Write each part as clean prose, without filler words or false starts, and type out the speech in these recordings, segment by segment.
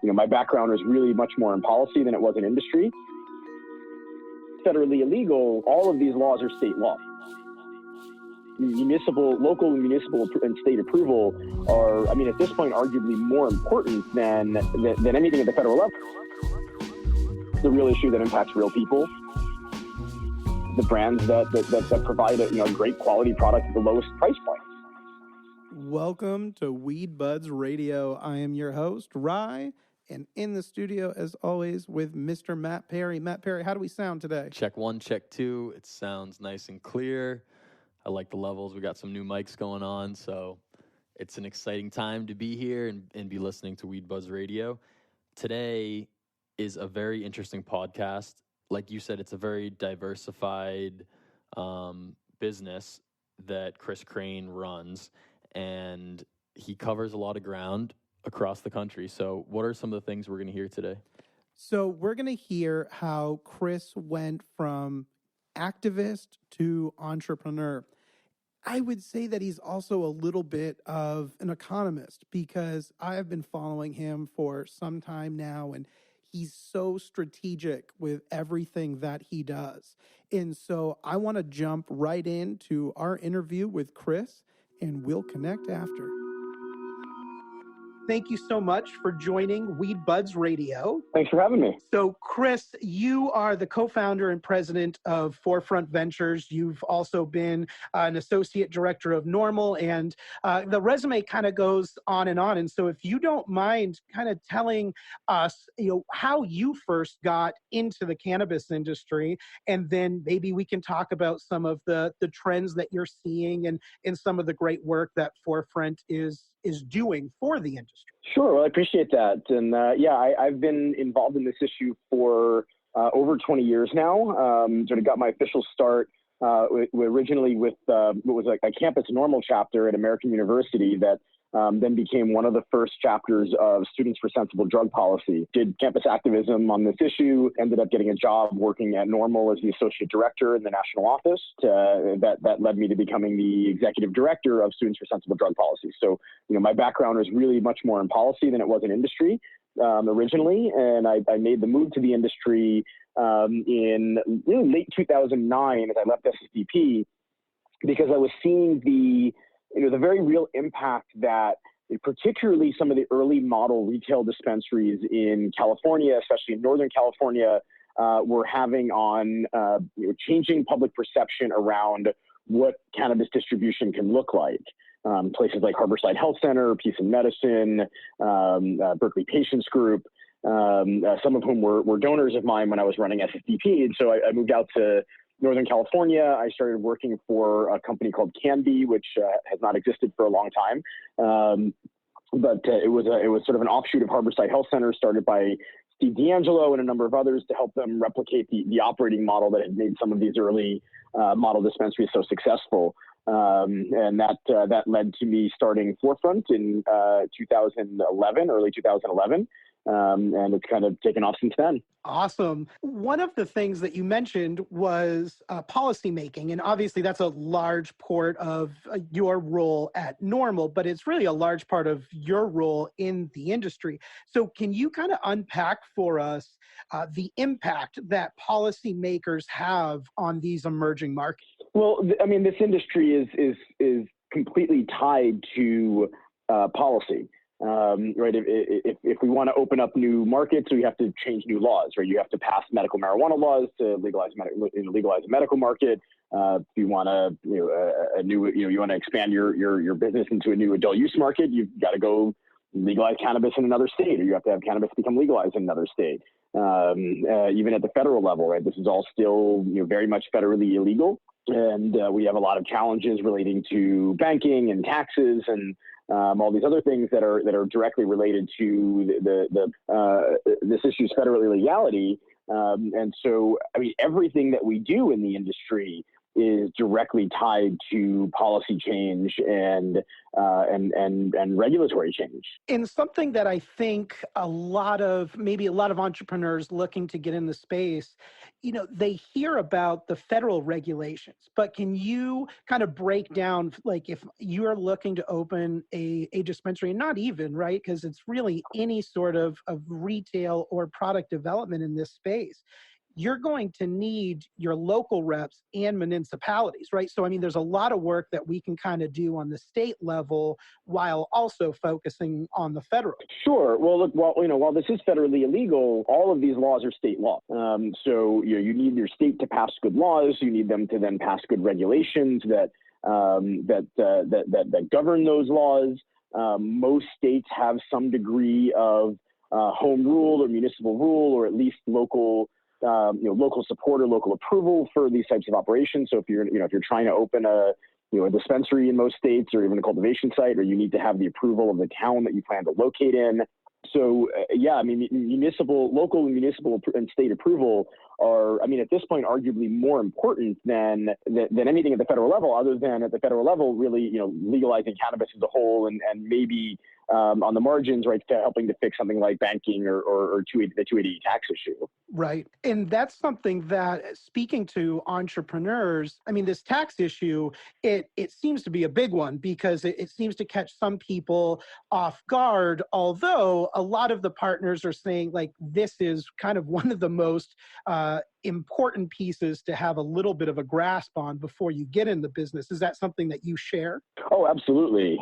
My background was really much more in policy than it was in industry. Federally illegal, all of these laws are state law. Local and municipal and state approval are, at this point, arguably more important than anything at the federal level. The real issue that impacts real people, the brands that provide a great quality product at the lowest price point. Welcome to WeedBudz Radio. I am your host, Rye, and in the studio, as always, with Mr. Matt Perry. Matt Perry, how do we sound today? Check 1, check 2. It sounds nice and clear. I like the levels. We got some new mics going on, so it's an exciting time to be here and be listening to WeedBudz Radio. Today is a very interesting podcast. Like you said, it's a very diversified business that Kris Krane runs, and he covers a lot of ground across the country. So what are some of the things we're going to hear today? So we're going to hear how Kris went from activist to entrepreneur. I would say that he's also a little bit of an economist because I have been following him for some time now, and he's so strategic with everything that he does. And so I want to jump right into our interview with Kris, and we'll connect after. Thank you so much for joining WeedBudz Radio. Thanks for having me. So, Kris, you are the co-founder and president of Forefront Ventures. You've also been an associate director of NORML, and the resume kind of goes on and on. And so if you don't mind kind of telling us, how you first got into the cannabis industry, and then maybe we can talk about some of the trends that you're seeing and some of the great work that Forefront is doing for the industry. Sure. Well, I appreciate that. And I've been involved in this issue for over 20 years now. Sort of got my official start originally with what was like a campus NORML chapter at American University that then became one of the first chapters of Students for Sensible Drug Policy. Did campus activism on this issue, ended up getting a job working at NORML as the associate director in the national office. That led me to becoming the executive director of Students for Sensible Drug Policy. So, my background was really much more in policy than it was in industry originally. And I made the move to the industry in really late 2009 as I left SSDP because I was seeing the very real impact that particularly some of the early model retail dispensaries in California, especially in Northern California, were having on changing public perception around what cannabis distribution can look like. Places like Harborside Health Center, Peace and Medicine, Berkeley Patients Group, some of whom were donors of mine when I was running SSDP. And so I moved out to Northern California. I started working for a company called Cannabis, which has not existed for a long time. But it was sort of an offshoot of Harborside Health Center, started by Steve D'Angelo and a number of others to help them replicate the operating model that had made some of these early model dispensaries so successful. And that led to me starting Forefront in 2011, early 2011. And it's kind of taken off since then. Awesome. One of the things that you mentioned was policy making, and obviously that's a large part of your role at NORML, but it's really a large part of your role in the industry. So can you kind of unpack for us the impact that policymakers have on these emerging markets? Well, this industry is completely tied to policy. Right. If we want to open up new markets, we have to change new laws, right? You have to pass medical marijuana laws to legalize a medical market. If you want to, you want to expand your business into a new adult use market, you've got to go legalize cannabis in another state, or you have to have cannabis become legalized in another state. Even at the federal level, right? This is all still, very much federally illegal. And we have a lot of challenges relating to banking and taxes and all these other things that are directly related to this issue's federal illegality. And so, everything that we do in the industry is directly tied to policy change and regulatory change. And something that I think maybe a lot of entrepreneurs looking to get in the space, they hear about the federal regulations, but can you kind of break down, like, if you are looking to open a dispensary, and not even, right, because it's really any sort of retail or product development in this space, you're going to need your local reps and municipalities, right? So, I mean, there's a lot of work that we can kind of do on the state level while also focusing on the federal. Sure. Well, look, while this is federally illegal, all of these laws are state law. So you need your state to pass good laws. You need them to then pass good regulations that govern those laws. Most states have some degree of home rule or municipal rule, or at least local support or local approval for these types of operations. So if you're trying to open a dispensary in most states, or even a cultivation site, or you need to have the approval of the town that you plan to locate in. So local and municipal and state approval are, at this point, arguably more important than anything at the federal level, other than at the federal level, really, legalizing cannabis as a whole, and maybe on the margins, right, helping to fix something like banking or the 280 tax issue. Right. And that's something that, speaking to entrepreneurs, this tax issue, it seems to be a big one, because it seems to catch some people off guard, although a lot of the partners are saying, like, this is kind of one of the most important pieces to have a little bit of a grasp on before you get in the business. Is that something that you share? Oh, absolutely.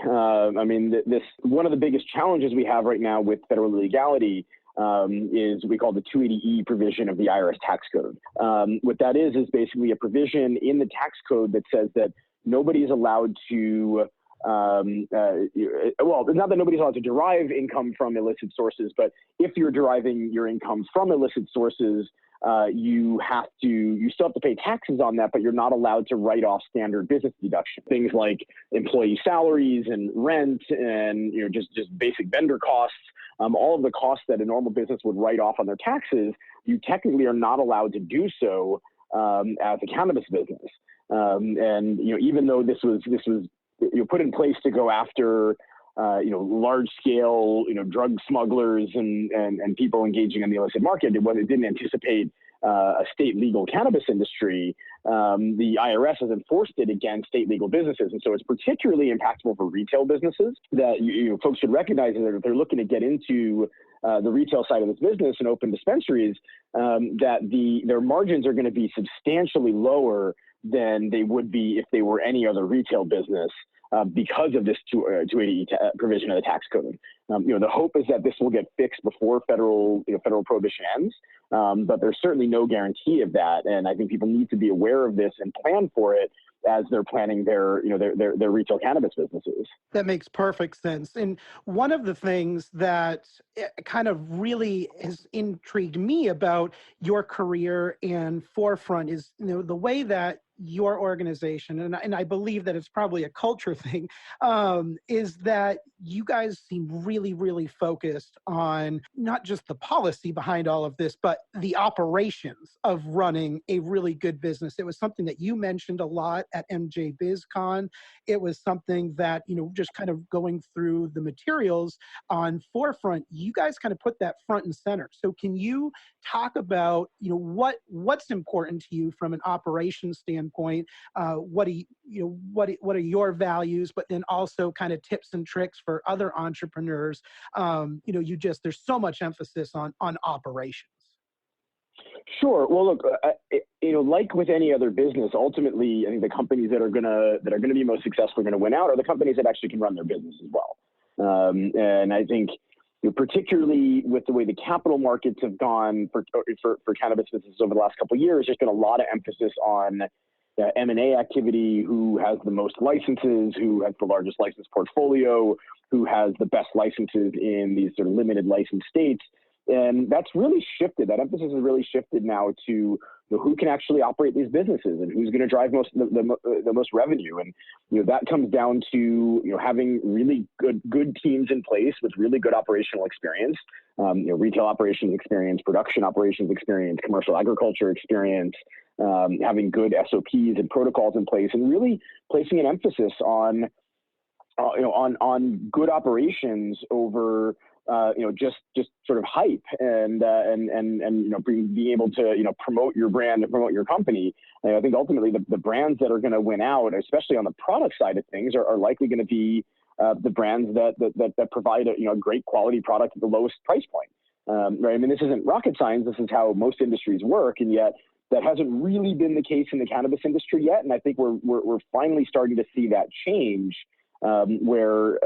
This one of the biggest challenges we have right now with federal legality is we call the 280E provision of the IRS tax code. What that is basically a provision in the tax code that says that nobody is allowed to not that nobody's allowed to derive income from illicit sources, but if you're deriving your income from illicit sources, you still have to pay taxes on that, but you're not allowed to write off standard business deduction. Things like employee salaries and rent and just basic vendor costs, all of the costs that a normal business would write off on their taxes, you technically are not allowed to do so as a cannabis business. Even though this was put in place to go after large scale drug smugglers and people engaging in the illicit market, it didn't anticipate a state legal cannabis industry. The IRS has enforced it against state legal businesses, and so it's particularly impactful for retail businesses that folks should recognize that if they're looking to get into the retail side of this business and open dispensaries, that their margins are going to be substantially lower than they would be if they were any other retail business, because of this 280 provision of the tax code. The hope is that this will get fixed before federal prohibition ends, but there's certainly no guarantee of that. And I think people need to be aware of this and plan for it as they're planning their retail cannabis businesses. That makes perfect sense. And one of the things that kind of really has intrigued me about your career and Forefront is, the way that your organization, and I believe that it's probably a culture thing, is that you guys seem really, really focused on not just the policy behind all of this, but the operations of running a really good business. It was something that you mentioned a lot at MJBIZCON. It was something that, just kind of going through the materials on Forefront, you guys kind of put that front and center. So can you talk about, what's important to you from an operations standpoint? What are your values, but then also kind of tips and tricks for other entrepreneurs? There's so much emphasis on operations. Sure. Well, look, like with any other business, ultimately, I think the companies that are gonna be most successful, are gonna win out, are the companies that actually can run their business as well. And I think, particularly with the way the capital markets have gone for cannabis businesses over the last couple of years, there's been a lot of emphasis on M&A activity, who has the most licenses, who has the largest license portfolio, who has the best licenses in these sort of limited license states. And that's really shifted. That emphasis has really shifted now to who can actually operate these businesses and who's going to drive the most revenue. And that comes down to having really good teams in place with really good operational experience, retail operations experience, production operations experience, commercial agriculture experience, having good SOPs and protocols in place, and really placing an emphasis on good operations over just sort of hype and being able to promote your brand and promote your company. And I think ultimately the brands that are going to win out, especially on the product side of things, are likely going to be the brands that provide a great quality product at the lowest price point. Right? I mean, this isn't rocket science. This is how most industries work, and yet that hasn't really been the case in the cannabis industry yet. And I think we're finally starting to see that change. Where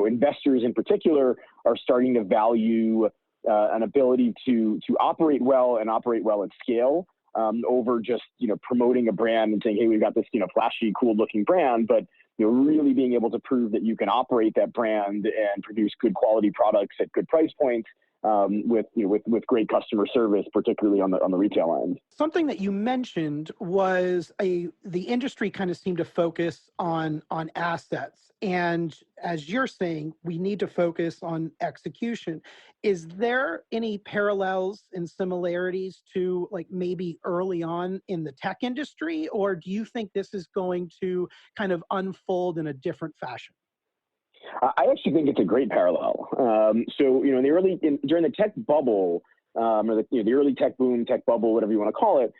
investors in particular are starting to value an ability to operate well and operate well at scale over just promoting a brand and saying, hey, we've got this flashy, cool looking brand, but really being able to prove that you can operate that brand and produce good quality products at good price points. With great customer service, particularly on the retail end. Something that you mentioned was the industry kind of seemed to focus on assets. And as you're saying, we need to focus on execution. Is there any parallels and similarities to like maybe early on in the tech industry, or do you think this is going to kind of unfold in a different fashion? I actually think it's a great parallel. During the tech bubble, or the early tech boom, tech bubble, whatever you want to call it,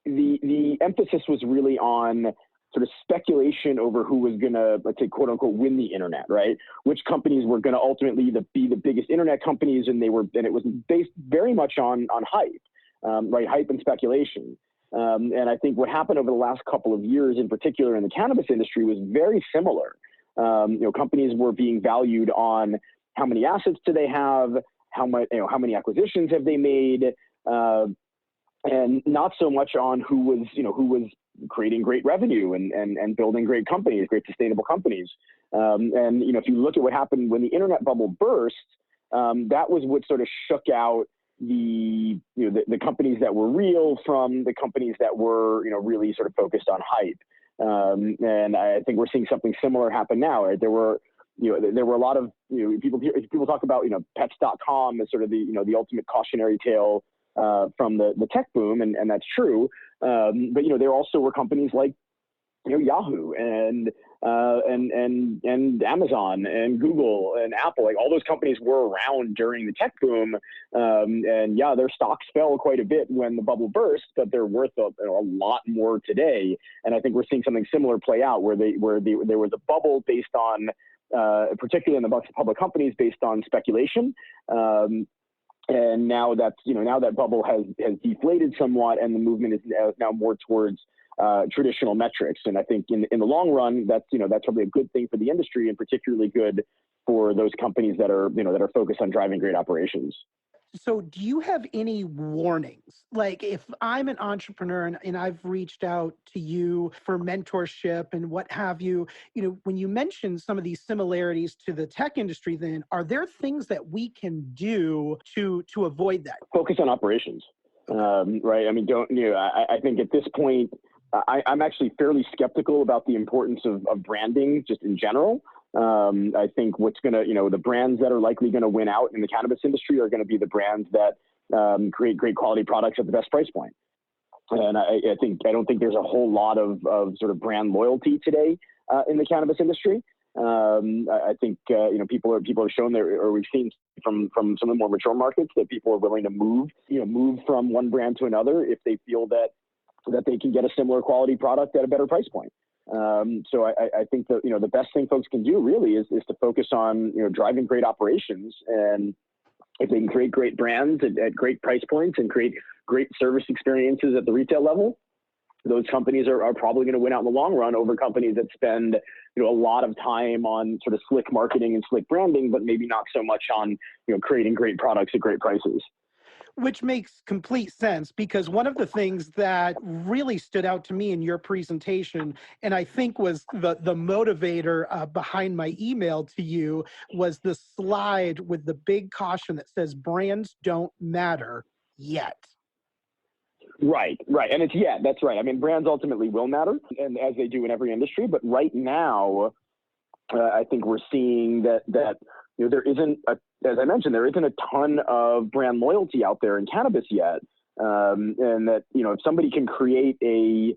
the emphasis was really on sort of speculation over who was going to, let's say, quote unquote, win the internet, right? Which companies were going to ultimately be the biggest internet companies, and it was based very much on hype, right? Hype and speculation. And I think what happened over the last couple of years, in particular in the cannabis industry, was very similar. Companies were being valued on how many assets do they have, how many acquisitions have they made, and not so much on who was creating great revenue and building great companies, great sustainable companies. If you look at what happened when the internet bubble burst, that was what sort of shook out the companies that were real from the companies that were really sort of focused on hype. And I think we're seeing something similar happen now. Right? There were a lot of people talk about pets.com as sort of the ultimate cautionary tale from the tech boom, and that's true. But there also were companies like Yahoo and Amazon and Google and Apple. Like all those companies were around during the tech boom, and their stocks fell quite a bit when the bubble burst, but they're worth a lot more today. And I think we're seeing something similar play out, where there was a bubble based on, particularly in the public companies, based on speculation. And now that bubble has deflated somewhat, and the movement is now more towards traditional metrics. And I think in the long run, that's probably a good thing for the industry, and particularly good for those companies that are focused on driving great operations. So do you have any warnings? Like if I'm an entrepreneur and I've reached out to you for mentorship and what have you, when you mention some of these similarities to the tech industry, then are there things that we can do to avoid that? Focus on operations, right? I mean, I think at this point, I'm actually fairly skeptical about the importance of branding just in general. I think the brands that are likely going to win out in the cannabis industry are going to be the brands that create great quality products at the best price point. And I don't think there's a whole lot of sort of brand loyalty today in the cannabis industry. I think people are shown there, or we've seen from some of the more mature markets, that people are willing to move from one brand to another if they feel that they can get a similar quality product at a better price point. So I think that the best thing folks can do really is to focus on driving great operations, and if they can create great brands at great price points and create great service experiences at the retail level, those companies are probably going to win out in the long run over companies that spend a lot of time on sort of slick marketing and slick branding, but maybe not so much on creating great products at great prices. Which makes complete sense, because one of the things that really stood out to me in your presentation, and I think was the motivator behind my email to you, was the slide with the big caution that says brands don't matter yet. Right. And that's right. I mean, brands ultimately will matter, and as they do in every industry. But right now, I think we're seeing that there isn't, as I mentioned, there isn't a ton of brand loyalty out there in cannabis yet. and that, if somebody can create a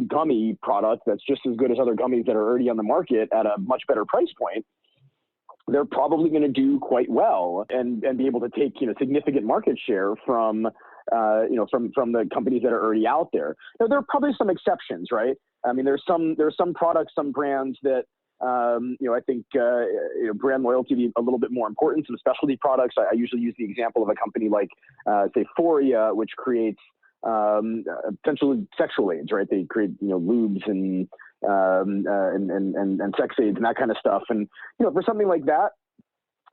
gummy product that's just as good as other gummies that are already on the market at a much better price point, they're probably going to do quite well and be able to take, significant market share from the companies that are already out there. Now, there are probably some exceptions, right? I mean, there's some products, some brands that, I think brand loyalty be a little bit more important. Some specialty products. I usually use the example of a company like, say, Foria, which creates potentially sexual aids, right? They create, lubes and sex aids and that kind of stuff. And, for something like that,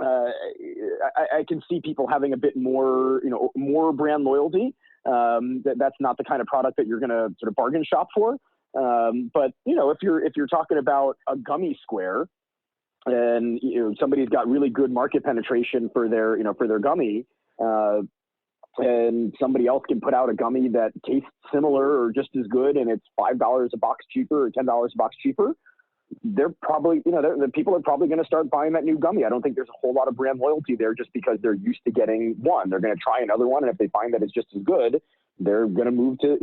I can see people having a bit more, more brand loyalty. That's not the kind of product that you're going to sort of bargain shop for. But if you're talking about a gummy square and, somebody's got really good market penetration for their gummy, and somebody else can put out a gummy that tastes similar or just as good, and it's $5 a box cheaper or $10 a box cheaper, they're probably, the people are probably going to start buying that new gummy. I don't think there's a whole lot of brand loyalty there just because they're used to getting one. They're going to try another one, and if they find that it's just as good, they're going to move to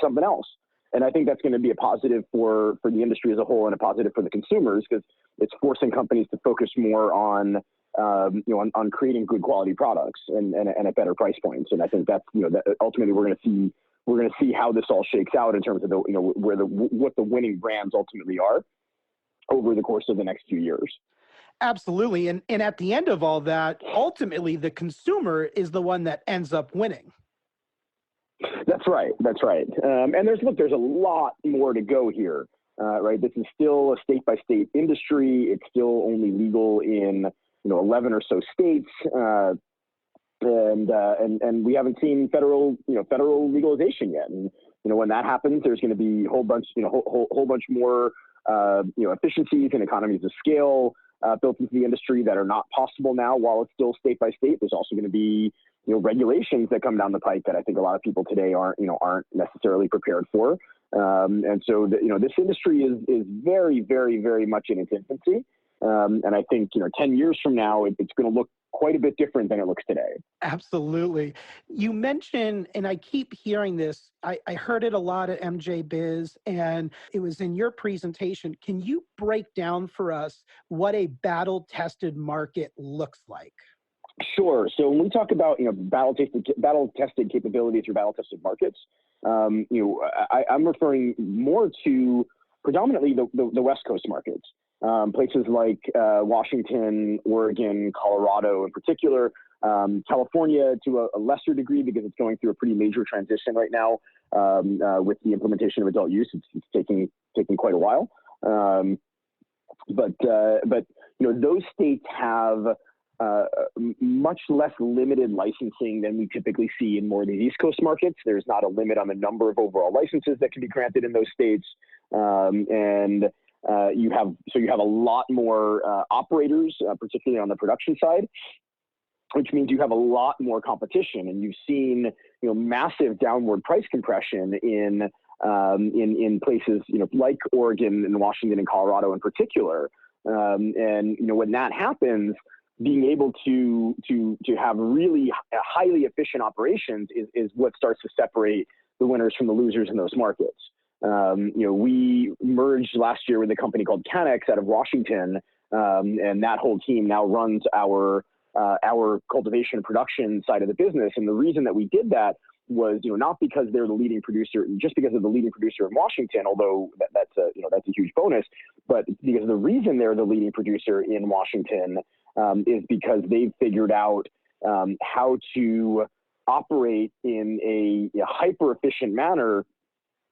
something else. And I think that's going to be a positive for the industry as a whole and a positive for the consumers, because it's forcing companies to focus more on creating good quality products and at better price points. And I think that's, that ultimately we're going to see how this all shakes out in terms of what the winning brands ultimately are over the course of the next few years. Absolutely. And at the end of all that, ultimately the consumer is the one that ends up winning. That's right. And there's a lot more to go here, right? This is still a state-by-state industry. It's still only legal in 11 or so states, and we haven't seen federal legalization yet. And when that happens, there's going to be a whole bunch more efficiencies and economies of scale built into the industry that are not possible now while it's still state by state. There's also going to be regulations that come down the pike that I think a lot of people today aren't necessarily prepared for. And so this industry is very, very, very much in its infancy. And I think, 10 years from now, it's going to look quite a bit different than it looks today. Absolutely. You mentioned, and I keep hearing this, I heard it a lot at MJBiz, and it was in your presentation. Can you break down for us what a battle-tested market looks like? Sure. So when we talk about, battle-tested capabilities or battle-tested markets, I'm referring more to predominantly the West Coast markets. Places like Washington, Oregon, Colorado in particular, California to a lesser degree because it's going through a pretty major transition right now with the implementation of adult use. It's taking quite a while. But those states have much less limited licensing than we typically see in more of the East Coast markets. There's not a limit on the number of overall licenses that can be granted in those states. You have a lot more operators, particularly on the production side, which means you have a lot more competition, and you've seen massive downward price compression in places like Oregon and Washington and Colorado in particular. When that happens, being able to have really highly efficient operations is what starts to separate the winners from the losers in those markets. We merged last year with a company called Cannabis out of Washington, and that whole team now runs our cultivation and production side of the business. And the reason that we did that was, not because they're the leading producer, just because of the leading producer in Washington, although that's a huge bonus, but because the reason they're the leading producer in Washington is because they've figured out how to operate in a hyper efficient manner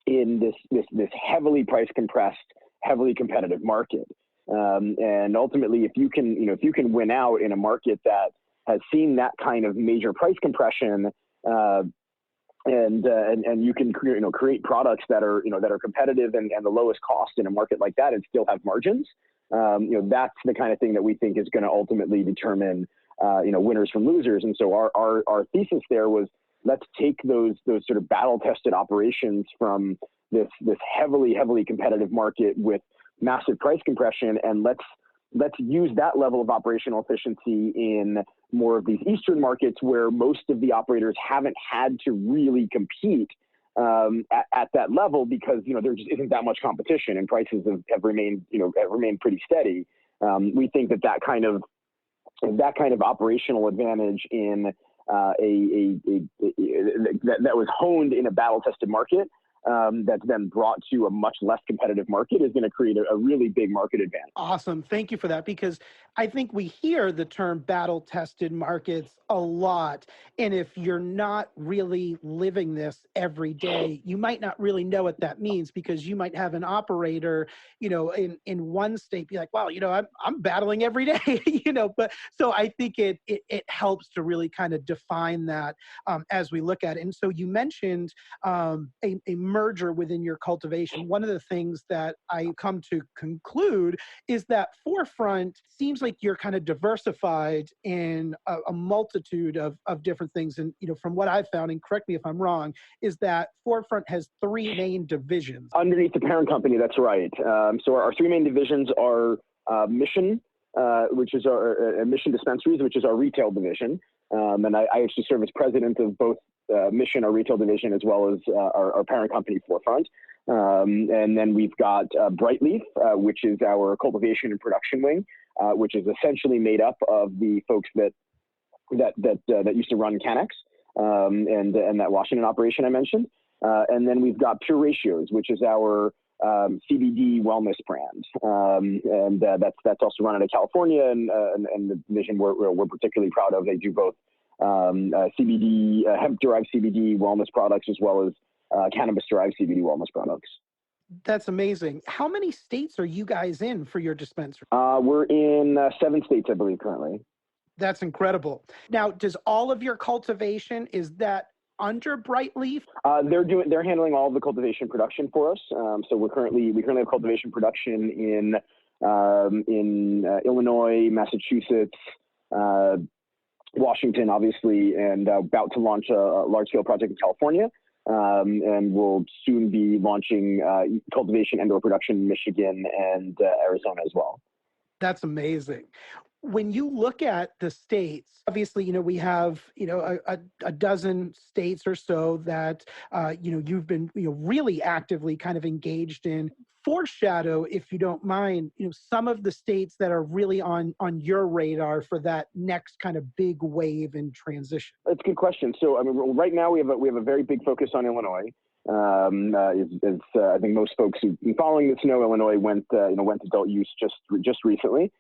in this heavily price compressed, heavily competitive market. And ultimately, if you can win out in a market that has seen that kind of major price compression, and you can create products that are competitive and the lowest cost in a market like that and still have margins, that's the kind of thing that we think is going to ultimately determine winners from losers. And so our thesis there was, let's take those sort of battle-tested operations from this heavily competitive market with massive price compression, and let's let's use that level of operational efficiency in more of these Eastern markets where most of the operators haven't had to really compete at that level because, there just isn't that much competition and prices have remained pretty steady. We think that kind of operational advantage in that was honed in a battle-tested market that's then brought to a much less competitive market is going to create a really big market advantage. Awesome. Thank you for that, because I think we hear the term battle-tested markets a lot. And if you're not really living this every day, you might not really know what that means, because you might have an operator, in one state be like, wow, I'm battling every day, but so I think it helps to really kind of define that as we look at it. And so you mentioned a merger within your cultivation. One of the things that I come to conclude is that Forefront seems like you're kind of diversified in a multitude of different things. And, from what I've found, and correct me if I'm wrong, is that Forefront has 3 main divisions. Underneath the parent company, that's right. So our 3 main divisions are Mission, which is our Mission Dispensaries, which is our retail division. And I actually serve as president of both Mission, our retail division, as well as our parent company, Forefront. And then we've got Brightleaf, which is our cultivation and production wing, which is essentially made up of the folks that used to run Cannabis and that Washington operation I mentioned. And then we've got Pure Ratios, which is our CBD wellness brand, and that's also run out of California, and the division we're particularly proud of. They do both CBD, hemp-derived CBD wellness products, as well as cannabis-derived CBD wellness products. That's amazing. How many states are you guys in for your dispensary? We're in 7 states, I believe, currently. That's incredible. Now, does all of your cultivation, is that under Brightleaf? They're handling all of the cultivation production for us. So we currently have cultivation production in Illinois, Massachusetts, Washington, obviously, and about to launch a large-scale project in California. And we'll soon be launching cultivation and/or production in Michigan and Arizona as well. That's amazing. When you look at the states, obviously, we have, a dozen states or so that, you've been, really actively kind of engaged in. Foreshadow, if you don't mind, some of the states that are really on your radar for that next kind of big wave in transition. That's a good question. So, right now we have a very big focus on Illinois. I think most folks who've been following this know, Illinois went adult use just recently.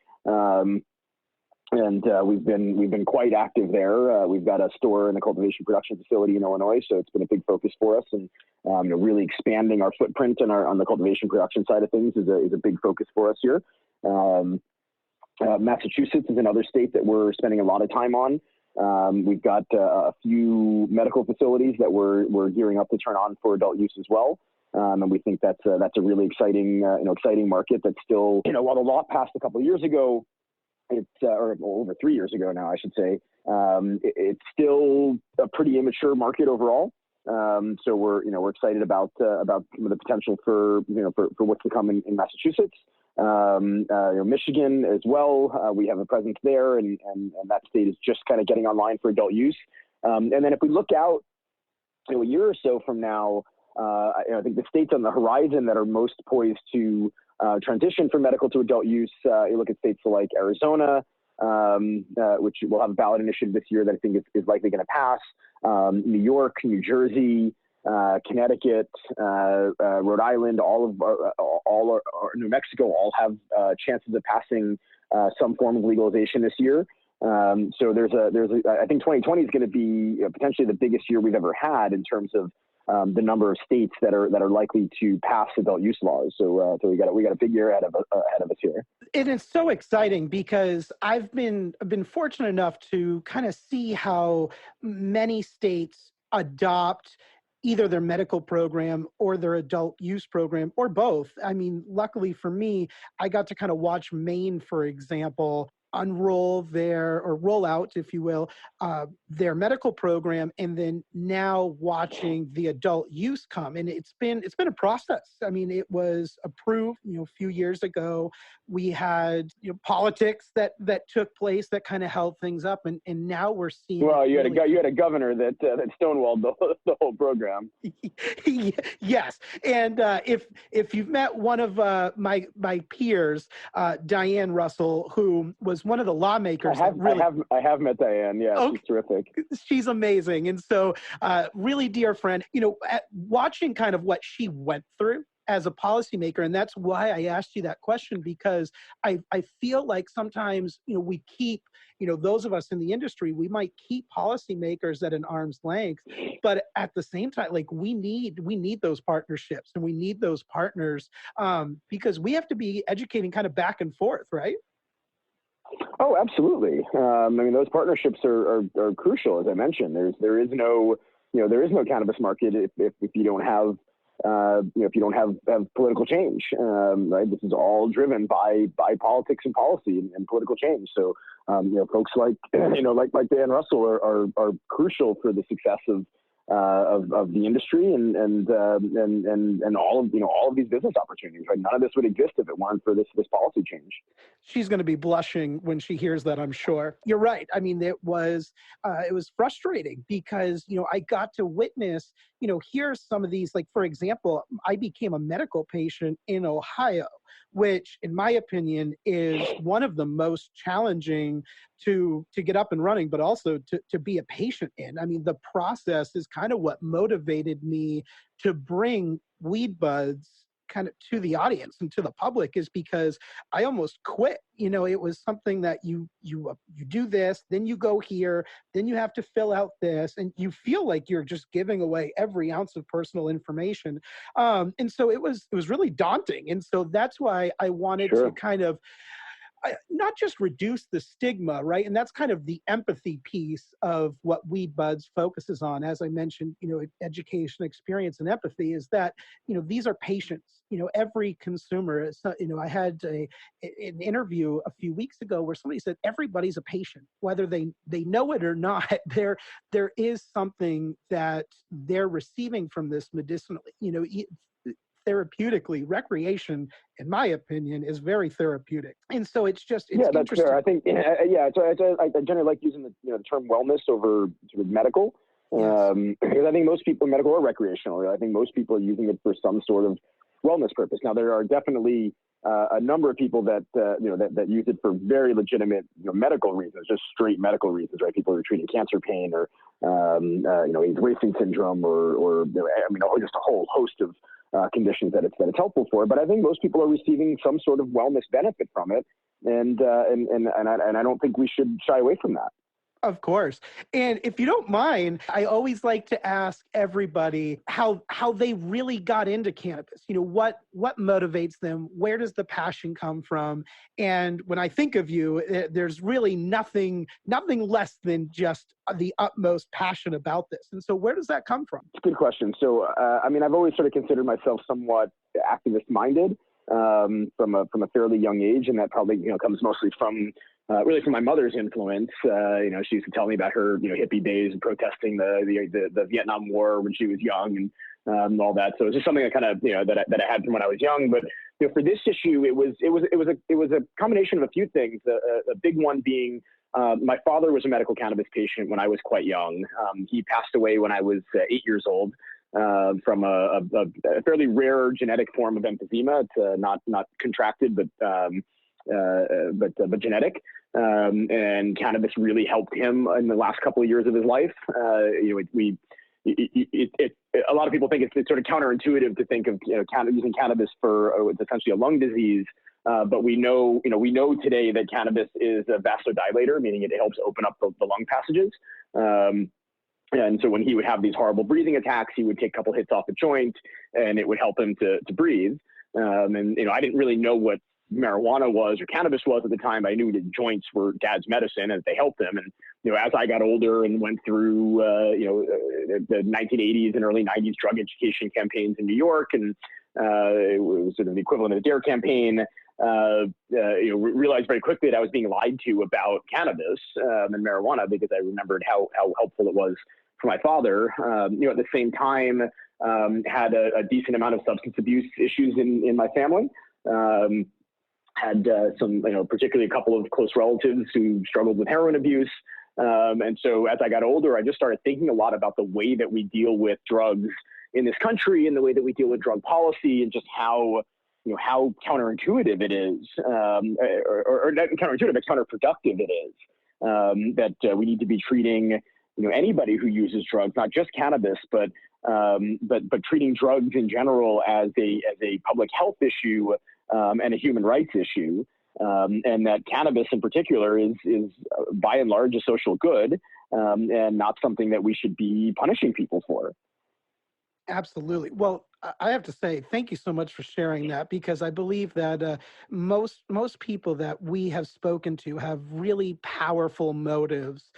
And we've been quite active there. We've got a store and a cultivation production facility in Illinois, so it's been a big focus for us. And really expanding our footprint on the cultivation production side of things is a big focus for us here. Massachusetts is another state that we're spending a lot of time on. We've got a few medical facilities that we're gearing up to turn on for adult use as well. And we think that's a really exciting market that's still, while the law passed a couple of years ago, or over 3 years ago now, I should say. It's still a pretty immature market overall. So we're excited about some of the potential for what's to come in Massachusetts. Michigan as well. We have a presence there, and that state is just kind of getting online for adult use. And then if we look out a year or so from now, I think the states on the horizon that are most poised to transition from medical to adult use, you look at states like Arizona, which will have a ballot initiative this year that I think is likely going to pass, New York, New Jersey, Connecticut, Rhode Island, New Mexico all have chances of passing some form of legalization this year. So I think 2020 is going to be potentially the biggest year we've ever had in terms of the number of states that are likely to pass adult use laws. So we got a big year ahead of us here. It is so exciting because I've been fortunate enough to kind of see how many states adopt either their medical program or their adult use program or both. I mean, luckily for me, I got to kind of watch Maine, for example, roll out, if you will, their medical program, and then now watching the adult use come. And it's been a process. I mean, it was approved, a few years ago. We had politics that took place that kind of held things up, and now we're seeing. Well, you had a governor that stonewalled the whole program. Yes, and if you've met one of my peers, Diane Russell, who was one of the lawmakers. I have met Diane. Yeah, okay. She's terrific. She's amazing. And so really dear friend, watching kind of what she went through as a policymaker. And that's why I asked you that question, because I feel like sometimes, we keep, those of us in the industry, we might keep policymakers at an arm's length, but at the same time, like we need those partnerships and we need those partners because we have to be educating kind of back and forth, right? Oh, absolutely. I mean, those partnerships are crucial. As I mentioned, there is no cannabis market if you don't have have political change, right? This is all driven by politics and policy and political change. So, folks like Dan Russell are crucial for the success of the industry and all of these business opportunities. Right? None of this would exist if it weren't for this policy change. She's going to be blushing when she hears that, I'm sure. You're right. I mean, it was frustrating because I got to witness here's some of these, like, for example, I became a medical patient in Ohio, which in my opinion is one of the most challenging to get up and running, but also to be a patient in. I mean, the process is kind of what motivated me to bring WeedBudzz kind of to the audience and to the public, is because I almost quit. It was something that you do this, then you go here, then you have to fill out this, and you feel like you're just giving away every ounce of personal information. And so it was really daunting. And so that's why I wanted to kind of not just reduce the stigma, right? And that's kind of the empathy piece of what WeedBudzz focuses on. As I mentioned, education, experience, and empathy is that, these are patients. Every consumer is, I had an interview a few weeks ago where somebody said everybody's a patient, whether they know it or not. There is something that they're receiving from this medicinally, therapeutically. Recreation, in my opinion, is very therapeutic, and so it's that's fair. I think So I generally like using the term wellness over sort of medical, because I think most people, medical or recreational, I think most people are using it for some sort of wellness purpose. Now there are definitely a number of people that that use it for very legitimate medical reasons, just straight medical reasons, right? People who are treating cancer pain or AIDS wasting syndrome or just a whole host of conditions that it's helpful for. But I think most people are receiving some sort of wellness benefit from it, and I don't think we should shy away from that. Of course. And if you don't mind, I always like to ask everybody how they really got into cannabis. What motivates them? Where does the passion come from? And when I think of you, there's really nothing less than just the utmost passion about this. And so where does that come from? It's a good question. So, I've always sort of considered myself somewhat activist-minded from a fairly young age, and that probably comes mostly from really from my mother's influence. She used to tell me about her hippie days and protesting the Vietnam War when she was young and all that. So it's just something that kind of that I had from when I was young. But for this issue, it was a combination of a few things. A big one being my father was a medical cannabis patient when I was quite young. He passed away when I was 8 years old. From a fairly rare genetic form of emphysema. It's not contracted, but genetic. And cannabis really helped him in the last couple of years of his life. A lot of people think it's sort of counterintuitive to think of using cannabis for it's essentially a lung disease. But we know today that cannabis is a vasodilator, meaning it helps open up the lung passages. And so when he would have these horrible breathing attacks, he would take a couple hits off a joint and it would help him to breathe. And I didn't really know what marijuana was or cannabis was at the time. I knew that joints were dad's medicine and they helped him. And, as I got older and went through, the 1980s and early 90s drug education campaigns in New York, and it was sort of the equivalent of the DARE campaign, realized very quickly that I was being lied to about cannabis and marijuana, because I remembered how helpful it was for my father. At the same time, had a decent amount of substance abuse issues in my family. Had some, particularly a couple of close relatives who struggled with heroin abuse. And so as I got older, I just started thinking a lot about the way that we deal with drugs in this country and the way that we deal with drug policy, and just how counterintuitive it is, or not counterintuitive, but counterproductive it is, that we need to be treating, anybody who uses drugs, not just cannabis, but treating drugs in general as a public health issue, and a human rights issue. And that cannabis in particular is by and large a social good, and not something that we should be punishing people for. Absolutely. Well, I have to say, thank you so much for sharing that, because I believe that most people that we have spoken to have really powerful motives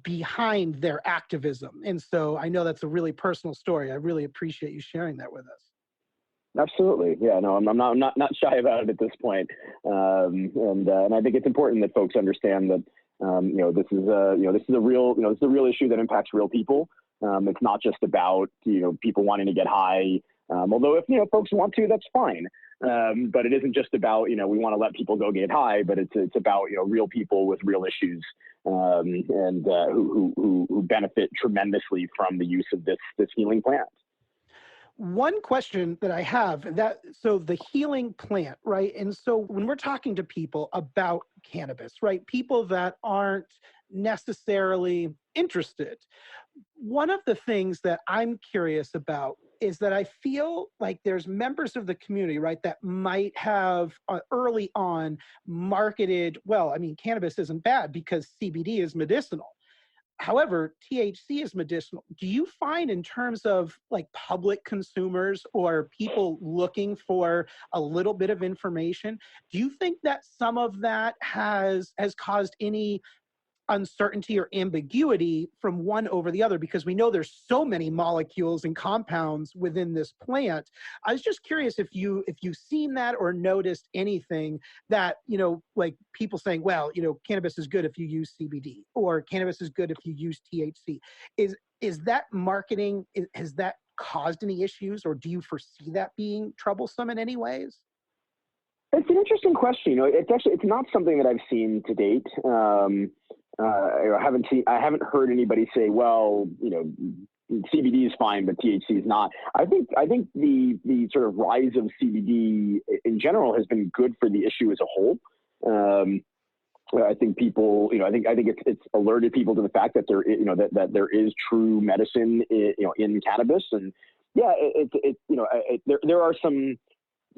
behind their activism. And so I know that's a really personal story. I really appreciate you sharing that with us. Absolutely. Yeah, no, I'm not shy about it at this point. And I think it's important that folks understand that, this is a real issue that impacts real people. It's not just about, people wanting to get high. Although if, folks want to, that's fine. But it isn't just about, we want to let people go get high, but it's about, real people with real issues, and who benefit tremendously from the use of this healing plant. One question that I have, so the healing plant, right? And so when we're talking to people about cannabis, right, people that aren't necessarily interested, one of the things that I'm curious about is that I feel like there's members of the community, right, that might have early on marketed, well, I mean, cannabis isn't bad because CBD is medicinal. However, THC is medicinal. Do you find, in terms of like public consumers or people looking for a little bit of information, do you think that some of that has caused any uncertainty or ambiguity from one over the other? Because we know there's so many molecules and compounds within this plant. I was just curious if you've seen that or noticed anything that, like people saying, well, cannabis is good if you use CBD, or cannabis is good if you use THC. Is that marketing, has that caused any issues, or do you foresee that being troublesome in any ways? It's an interesting question. It's not something that I've seen to date. I haven't heard anybody say, well, CBD is fine, but THC is not. I think the sort of rise of CBD in general has been good for the issue as a whole. I think people, I think it's alerted people to the fact that that there is true medicine, in cannabis. And yeah, there are some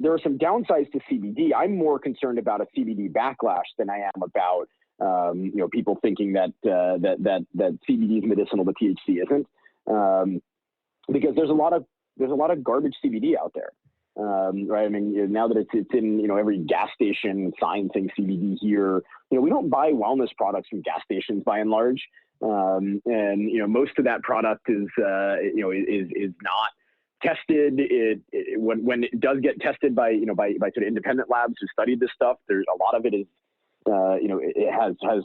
downsides to CBD. I'm more concerned about a CBD backlash than I am about people thinking that CBD is medicinal but THC isn't, because there's a lot of garbage CBD out there, right? I mean, now that it's in every gas station sign saying CBD here, we don't buy wellness products from gas stations by and large, and most of that product is not tested. When it does get tested by sort of independent labs who studied this stuff, there's a lot of it is it has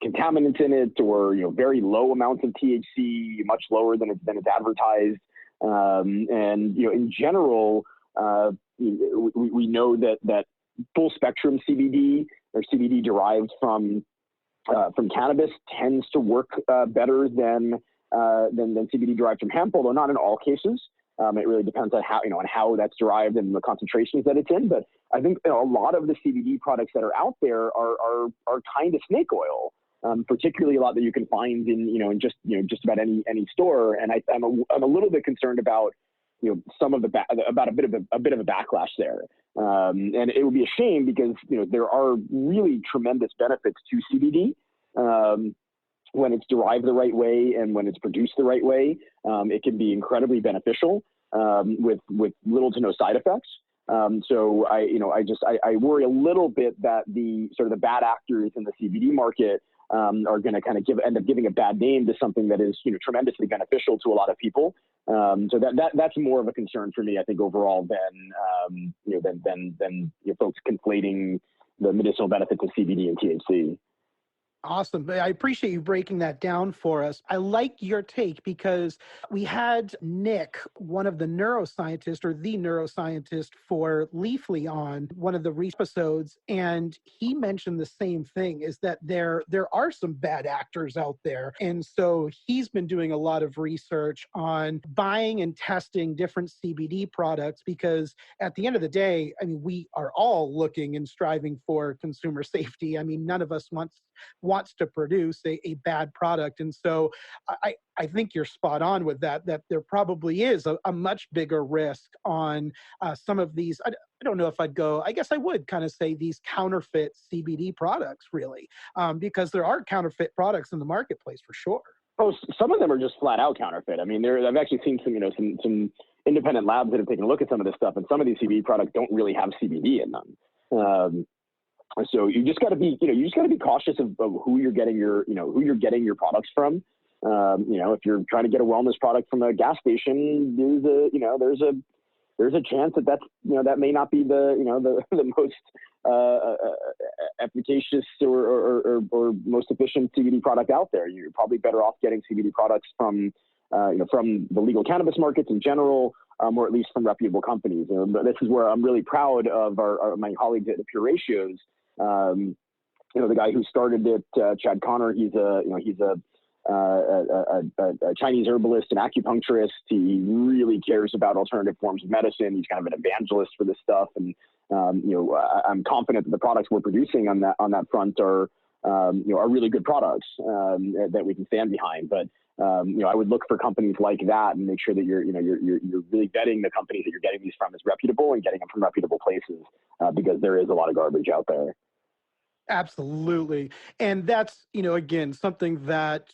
contaminants in it, or very low amounts of THC, much lower than it's advertised. And in general, we know that full spectrum CBD, or CBD derived from cannabis, tends to work better than CBD derived from hemp, although not in all cases. It really depends on how that's derived and the concentrations that it's in. But I think a lot of the CBD products that are out there are kind of snake oil, particularly a lot that you can find in just about any store. And I'm a little bit concerned about some of about a bit of a backlash there. And it would be a shame, because there are really tremendous benefits to CBD. When it's derived the right way and when it's produced the right way, it can be incredibly beneficial, with little to no side effects. So I worry a little bit that the bad actors in the CBD market are going to kind of end up giving a bad name to something that is, tremendously beneficial to a lot of people. So that's more of a concern for me, I think, overall than folks conflating the medicinal benefits of CBD and THC. Awesome. I appreciate you breaking that down for us. I like your take because we had Nick, one of the neuroscientists or the neuroscientist for Leafly on one of the episodes, and he mentioned the same thing, is that there are some bad actors out there. And so he's been doing a lot of research on buying and testing different CBD products because at the end of the day, I mean, we are all looking and striving for consumer safety. I mean, none of us wants to produce a bad product. And so I think you're spot on with that there probably is a much bigger risk on some of these. I don't know if I guess I would kind of say these counterfeit CBD products, really, because there are counterfeit products in the marketplace for sure. Oh, some of them are just flat out counterfeit. I mean, I've actually seen some independent labs that have taken a look at some of this stuff, and some of these CBD products don't really have CBD in them. So you just got to be, cautious of who you're getting your products from. If you're trying to get a wellness product from a gas station, there's a chance that may not be the most efficacious or most efficient CBD product out there. You're probably better off getting CBD products from the legal cannabis markets in general, or at least from reputable companies. This is where I'm really proud of my colleagues at the Pure Ratios. The guy who started it, Chad Connor, he's a Chinese herbalist and acupuncturist. He really cares about alternative forms of medicine. He's kind of an evangelist for this stuff. And, I'm confident that the products we're producing on that front are really good products, that we can stand behind. But, I would look for companies like that and make sure that you're really vetting the companies that you're getting these from as reputable and getting them from reputable places, because there is a lot of garbage out there. Absolutely. And that's, again, something that,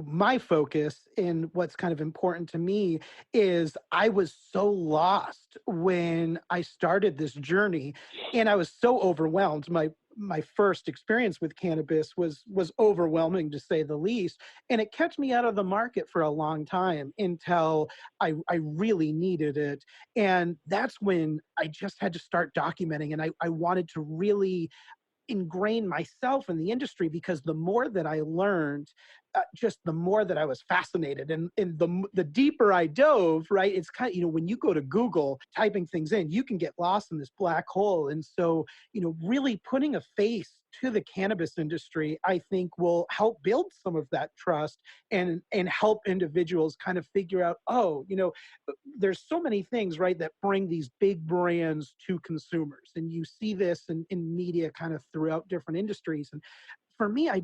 my focus and what's kind of important to me is I was so lost when I started this journey and I was so overwhelmed. My first experience with cannabis was overwhelming, to say the least. And it kept me out of the market for a long time until I really needed it. And that's when I just had to start documenting. And I wanted to really ingrain myself in the industry, because the more that I learned, just the more that I was fascinated, and the deeper I dove, right? It's kind of, when you go to Google, typing things in, you can get lost in this black hole. And so, really putting a face to the cannabis industry, I think will help build some of that trust and help individuals kind of figure out, there's so many things, right, that bring these big brands to consumers. And you see this in media kind of throughout different industries. And for me, I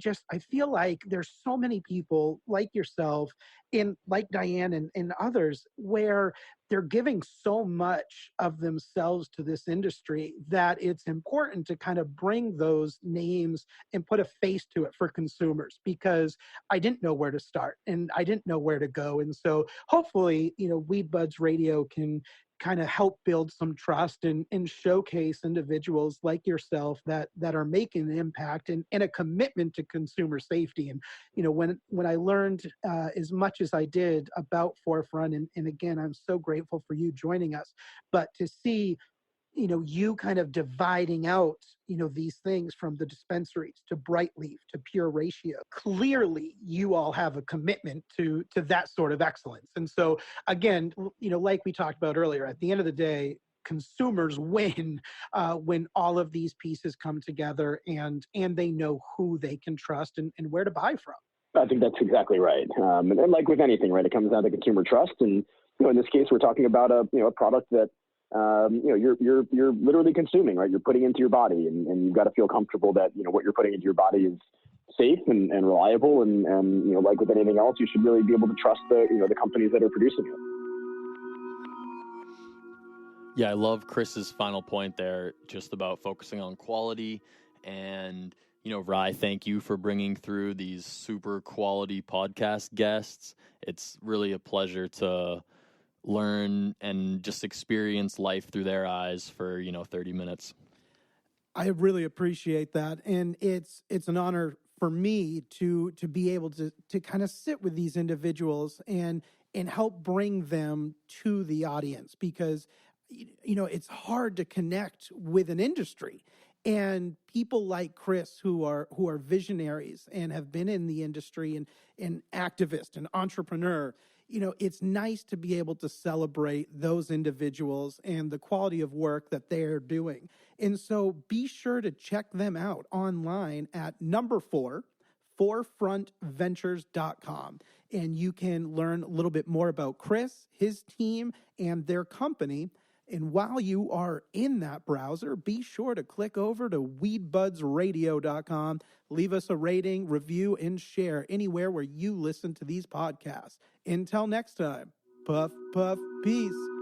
feel like there's so many people like yourself and like Diane and others, where they're giving so much of themselves to this industry that it's important to kind of bring those names and put a face to it for consumers, because I didn't know where to start and I didn't know where to go. And so hopefully, WeedBudz Radio can kind of help build some trust and showcase individuals like yourself that are making an impact and a commitment to consumer safety. And, when I learned as much as I did about Forefront, and again, I'm so grateful for you joining us, but to see, you kind of dividing out, these things from the dispensaries to Brightleaf to Pure Ratio. Clearly, you all have a commitment to that sort of excellence. And so, again, like we talked about earlier, at the end of the day, consumers win when all of these pieces come together and they know who they can trust and where to buy from. I think that's exactly right. And like with anything, right, it comes down to consumer trust. And in this case, we're talking about a product that you're literally consuming, right? You're putting into your body, and you've got to feel comfortable that what you're putting into your body is safe and reliable. And like with anything else, you should really be able to trust the companies that are producing it. Yeah, I love Chris's final point there, just about focusing on quality. And, Rye, thank you for bringing through these super quality podcast guests. It's really a pleasure to learn and just experience life through their eyes for 30 minutes. I really appreciate that, and it's an honor for me to be able to kind of sit with these individuals and help bring them to the audience, because it's hard to connect with an industry. And people like Kriss, who are visionaries and have been in the industry and activist and entrepreneur, it's nice to be able to celebrate those individuals and the quality of work that they're doing. And so be sure to check them out online at 4frontventures.com. And you can learn a little bit more about Kriss, his team, and their company. And while you are in that browser, be sure to click over to WeedBudzRadio.com. Leave us a rating, review, and share anywhere where you listen to these podcasts. Until next time, puff, puff, peace.